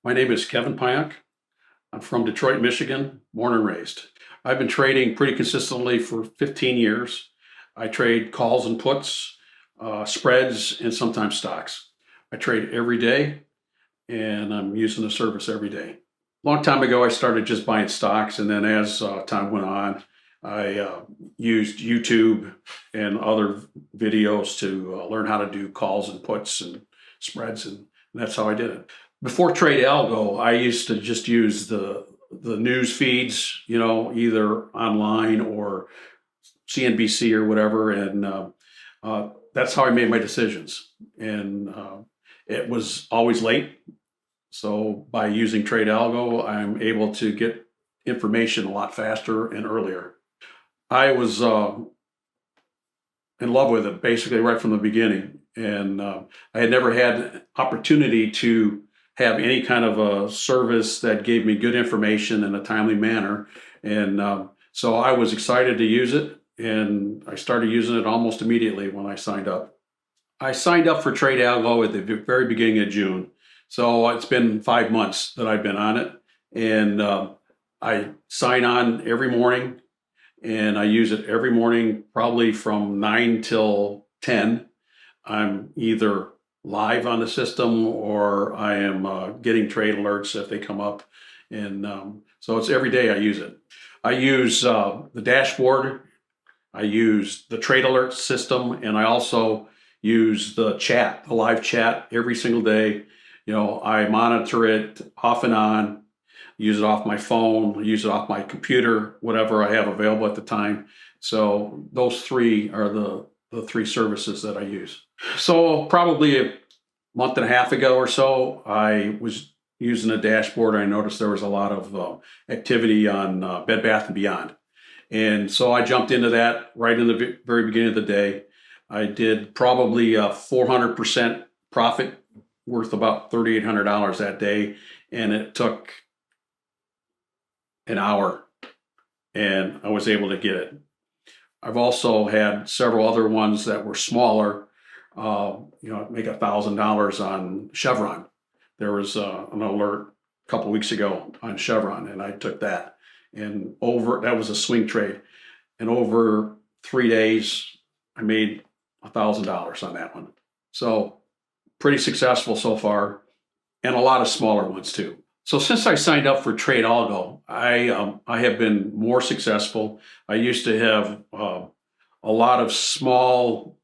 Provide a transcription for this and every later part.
My name is Kevin Pionk. I'm from Detroit, Michigan, born and raised. I've been trading pretty consistently for 15 years. I trade calls and puts, spreads, and sometimes stocks. I trade every day, and I'm using the service every day. Long time ago, I started just buying stocks, and then as time went on, I used YouTube and other videos to learn how to do calls and puts and spreads, and that's how I did it. Before TradeAlgo, I used to just use the news feeds, either online or CNBC or whatever, and that's how I made my decisions. And it was always late, so by using TradeAlgo, I'm able to get information a lot faster and earlier. I was in love with it basically right from the beginning, and I had never had opportunity to have any kind of a service that gave me good information in a timely manner. And so I was excited to use it, and I started using it almost immediately when I signed up. I signed up for TradeAlgo at the very beginning of June. So it's been 5 months that I've been on it, and I sign on every morning, and I use it every morning, probably from 9 till 10. I'm either live on the system or I am getting trade alerts if they come up. And so it's every day I use it. I use the dashboard, I use the trade alert system, and I also use the chat, the live chat every single day. I monitor it off and on, use it off my phone, use it off my computer, whatever I have available at the time. So those three are the three services that I use. So probably a month and a half ago or so, I was using a dashboard. I noticed there was a lot of activity on Bed Bath & Beyond. And so I jumped into that right in the very beginning of the day. I did probably a 400% profit, worth about $3,800 that day. And it took an hour, and I was able to get it. I've also had several other ones that were smaller, make $1,000 on Chevron. There was an alert a couple weeks ago on Chevron, and I took that. And that was a swing trade. And over 3 days, I made $1,000 on that one. So pretty successful so far, and a lot of smaller ones too. So since I signed up for TradeAlgo, I have been more successful. I used to have a lot of small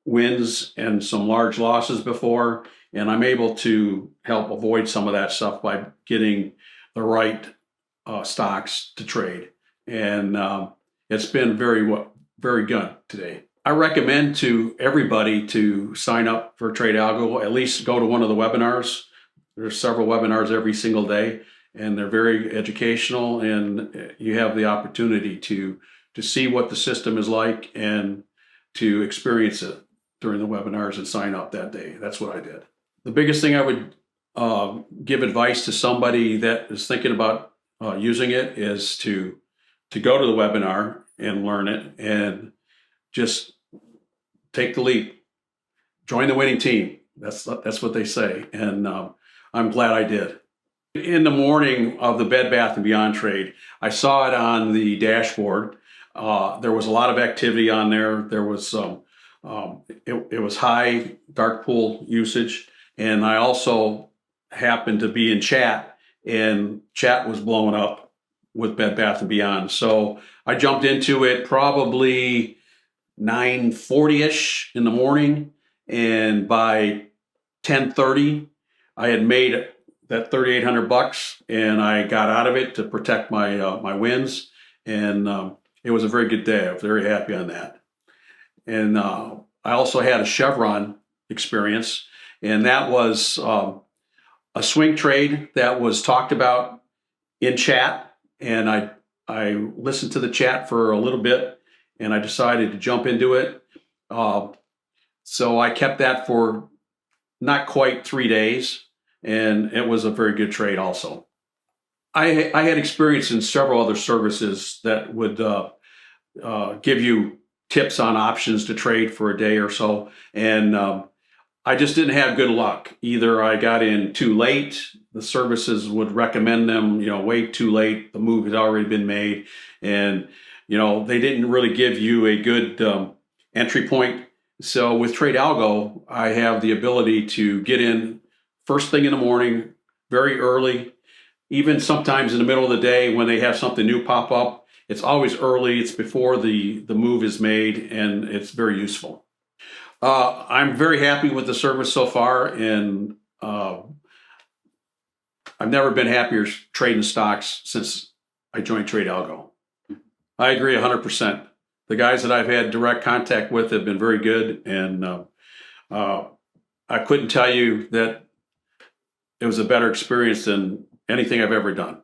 wins and some large losses before, and I'm able to help avoid some of that stuff by getting the right stocks to trade. And it's been very good today. I recommend to everybody to sign up for TradeAlgo, at least go to one of the webinars. There's several webinars every single day, and they're very educational, and you have the opportunity to see what the system is like and to experience it during the webinars and sign up that day. That's what I did. The biggest thing I would give advice to somebody that is thinking about using it is to go to the webinar and learn it, and just take the leap. Join the winning team. That's what they say, and I'm glad I did. In the morning of the Bed Bath & Beyond trade, I saw it on the dashboard. There was a lot of activity on there. There was it was high dark pool usage, and I also happened to be in chat, and chat was blowing up with Bed Bath & Beyond. So I jumped into it probably 9:40ish in the morning, and by 10:30, I had made that $3,800, and I got out of it to protect my my wins, and it was a very good day. I was very happy on that. And I also had a Chevron experience, and that was a swing trade that was talked about in chat, and I listened to the chat for a little bit, and I decided to jump into it. So I kept that for not quite 3 days, and it was a very good trade also. I had experience in several other services that would give you tips on options to trade for a day or so, and I just didn't have good luck. Either I got in too late, the services would recommend them, wait too late, the move had already been made, and they didn't really give you a good entry point. So with TradeAlgo, I have the ability to get in first thing in the morning, very early, even sometimes in the middle of the day when they have something new pop up. It's always early, it's before the move is made, and it's very useful. I'm very happy with the service so far, and I've never been happier trading stocks since I joined TradeAlgo. I agree 100%. The guys that I've had direct contact with have been very good, and I couldn't tell you that it was a better experience than anything I've ever done.